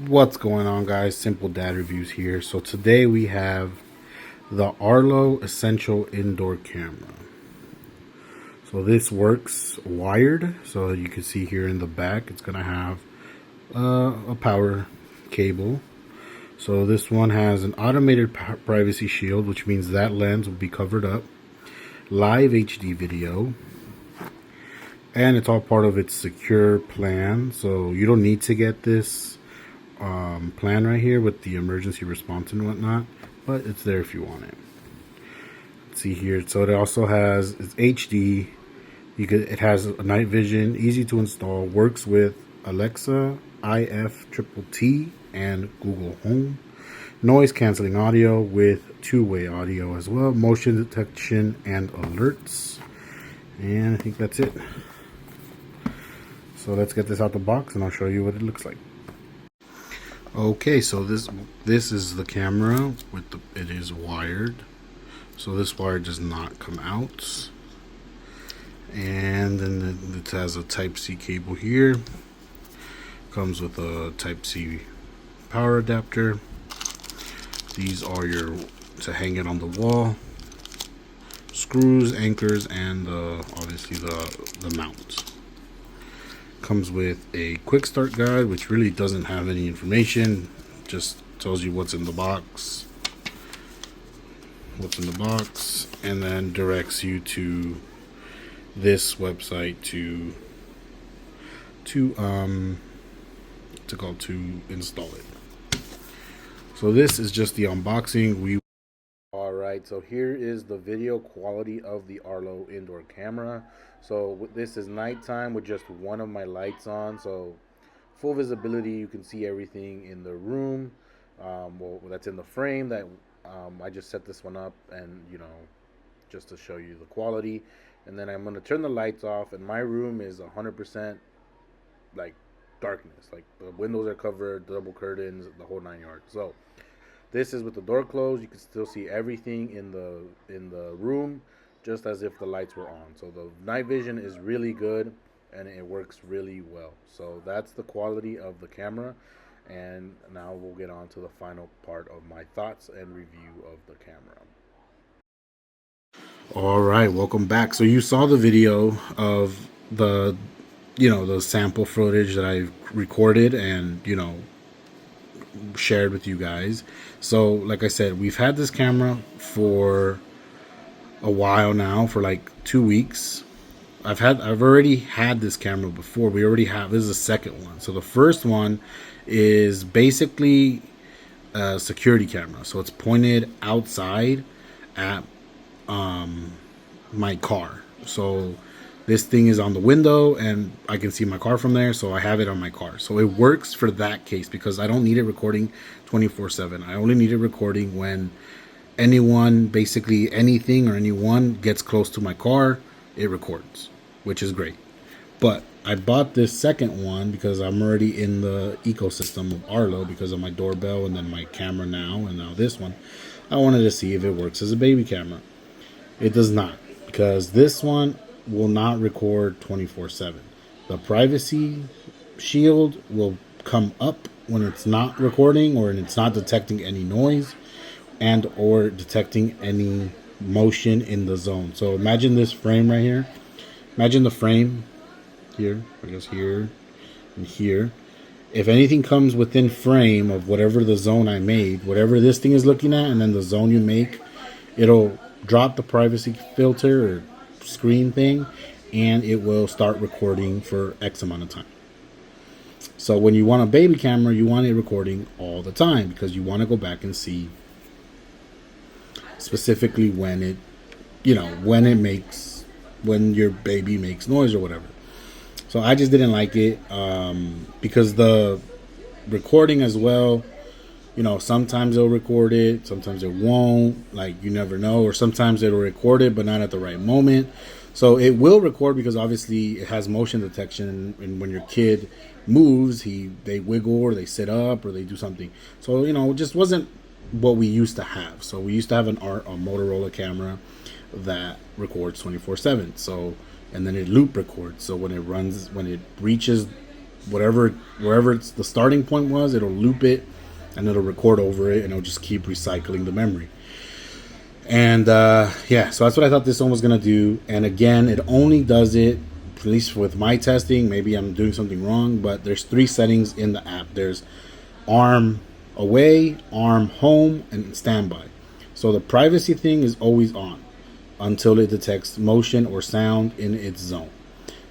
What's going on, guys? Simple Dad Reviews here. So today we have the Arlo Essential Indoor Camera. So this works wired. So you can see here in the back, it's going to have a power cable. So this one has an automated privacy shield, which means that lens will be covered up. Live HD video. And it's all part of its secure plan. So you don't need to get this plan right here with the emergency response and whatnot, but it's there if you want it. Let's see here. So it also has, it's HD. It has a night vision, easy to install, works with Alexa, IFTTT, and Google Home. Noise canceling audio with two-way audio as well, motion detection and alerts. And I think that's it. So let's get this out the box and I'll show you what it looks like. Okay, so this is the camera with it is wired. So this wire does not come out. And then it has a Type-C cable here. Comes with a Type-C power adapter. These are to hang it on the wall. Screws, anchors, and obviously the mount. Comes with a quick start guide, which really doesn't have any information, just tells you what's in the box, and then directs you to this website to install it. So this is just the unboxing. Alright, so here is the video quality of the Arlo indoor camera. So this is nighttime with just one of my lights on, so full visibility. You can see everything in the room. Well, that's in the frame. That I just set this one up, and just to show you the quality. And then I'm gonna turn the lights off, and my room is 100% like darkness. Like the windows are covered, double curtains, the whole 9 yards. So this is with the door closed. You can still see everything in the room, just as if the lights were on. So the night vision is really good, and it works really well. So that's the quality of the camera. And now we'll get on to the final part of my thoughts and review of the camera. All right, welcome back. So you saw the video of the sample footage that I recorded and shared with you guys. So like I said, we've had this camera for a while now, for like 2 weeks. I've already had this camera before. This is the second one. So the first one is basically a security camera. So it's pointed outside at my car. So this thing is on the window and I can see my car from there, so I have it on my car. So it works for that case because I don't need it recording 24/7. I only need it recording when anyone, basically anything or anyone gets close to my car, it records, which is great. But I bought this second one because I'm already in the ecosystem of Arlo because of my doorbell and then my camera now, and now this one. I wanted to see if it works as a baby camera. It does not, because this one will not record 24/7. The privacy shield will come up when it's not recording or it's not detecting any noise and or detecting any motion in the zone. So imagine this frame right here. Imagine the frame here, I guess here and here. If anything comes within frame of whatever the zone I made, whatever this thing is looking at, and then the zone you make, it'll drop the privacy filter or screen thing, and it will start recording for X amount of time. So when you want a baby camera, you want it recording all the time because you want to go back and see specifically when when your baby makes noise or whatever. So I just didn't like it because the recording as well, sometimes they'll record it, sometimes it won't, like you never know, or sometimes it'll record it but not at the right moment. So it will record because obviously it has motion detection, and when your kid moves, they wiggle or they sit up or they do something. So it just wasn't what we used to have. So we used to have a Motorola camera that records 24/7. So, and then it loop records. So when it reaches wherever the starting point was, it'll loop it and it'll record over it, and it'll just keep recycling the memory. And yeah, so that's what I thought this one was gonna do. And again, it only does it, at least with my testing. Maybe I'm doing something wrong, but there's 3 settings in the app. There's arm away, arm home, and standby. So the privacy thing is always on until it detects motion or sound in its zone.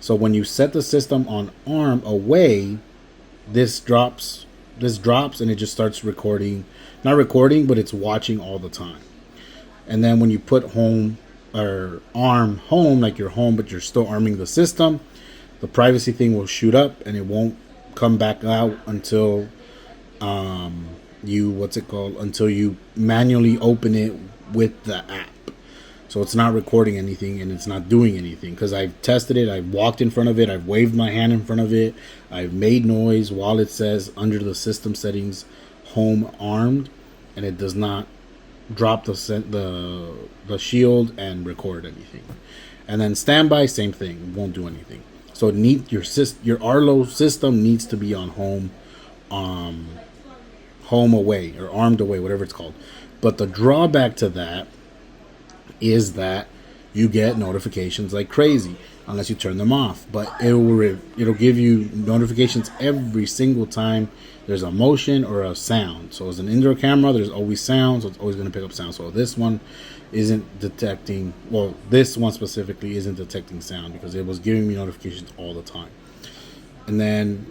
So when you set the system on arm away, this drops and it just starts recording. Not recording, but it's watching all the time. And then when you put home or arm home, like you're home but you're still arming the system, the privacy thing will shoot up and it won't come back out until until you manually open it with the app. So it's not recording anything and it's not doing anything, because I've tested it. I've walked in front of it. I've waved my hand in front of it. I've made noise while it says under the system settings home armed, and it does not drop the shield and record anything. And then standby, same thing, won't do anything. So your Arlo system needs to be on home away or armed away, whatever it's called. But the drawback to that is that you get notifications like crazy unless you turn them off. But it'll give you notifications every single time there's a motion or a sound. So as an indoor camera, there's always sound, so it's always going to pick up sound. So this one isn't detecting, well, this one specifically isn't detecting sound because it was giving me notifications all the time. And then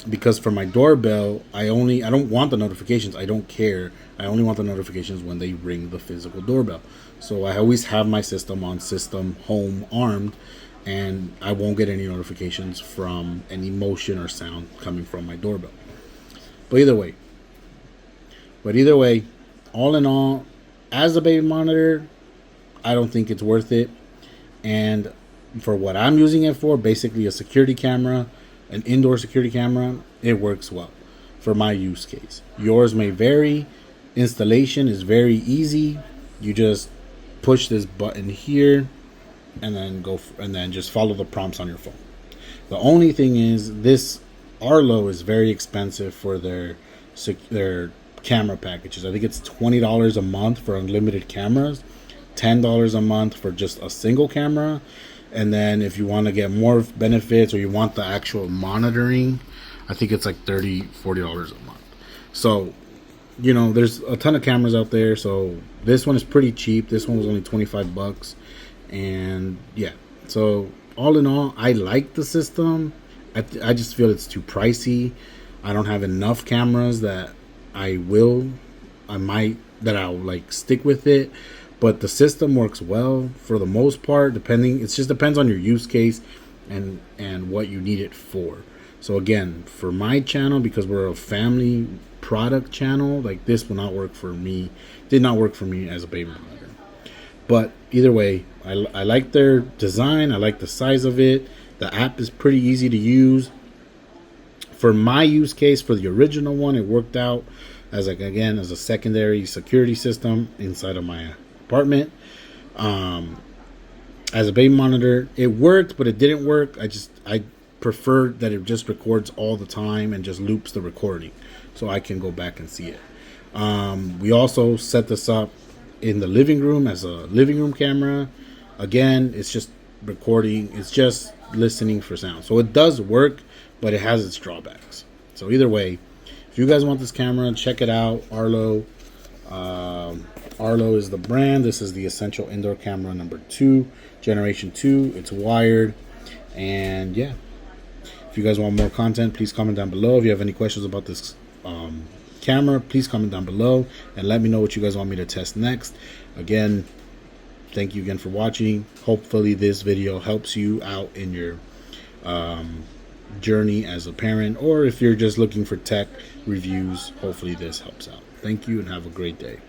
because for my doorbell, I don't want the notifications. I don't care. I only want the notifications when they ring the physical doorbell. So I always have my system on system home armed, and I won't get any notifications from any motion or sound coming from my doorbell. But either way, all in all, as a baby monitor, I don't think it's worth it. And for what I'm using it for, basically a security camera, an indoor security camera, it works well for my use case. Yours may vary. Installation is very easy. You just push this button here and then just follow the prompts on your phone. The only thing is, this Arlo is very expensive for their camera packages. I think it's $20 a month for unlimited cameras, $10 a month for just a single camera. And then if you want to get more benefits or you want the actual monitoring, I think it's like $30, $40 a month. So, there's a ton of cameras out there. So this one is pretty cheap. This one was only $25. And yeah, so all in all, I like the system. I just feel it's too pricey. I don't have enough cameras that I'll like stick with it. But the system works well for the most part. It just depends on your use case and what you need it for. So again, for my channel, because we're a family product channel, like this will not work for me. Did not work for me as a baby monitor. But either way, I like their design. I like the size of it. The app is pretty easy to use. For my use case, for the original one, it worked out as a secondary security system inside of my apartment. As a baby monitor, it worked, but it didn't work. I prefer that it just records all the time and just loops the recording so I can go back and see it. We also set this up in the living room as a living room camera. Again, it's just recording. It's just listening for sound. So it does work, but it has its drawbacks. So either way, if you guys want this camera, check it out. Arlo. Arlo is the brand. This is the Essential Indoor Camera number 2, generation 2. It's wired. And yeah, if you guys want more content, please comment down below. If you have any questions about this camera, please comment down below and let me know what you guys want me to test next. Again, thank you again for watching. Hopefully this video helps you out in your journey as a parent, or if you're just looking for tech reviews, hopefully this helps out. Thank you and have a great day.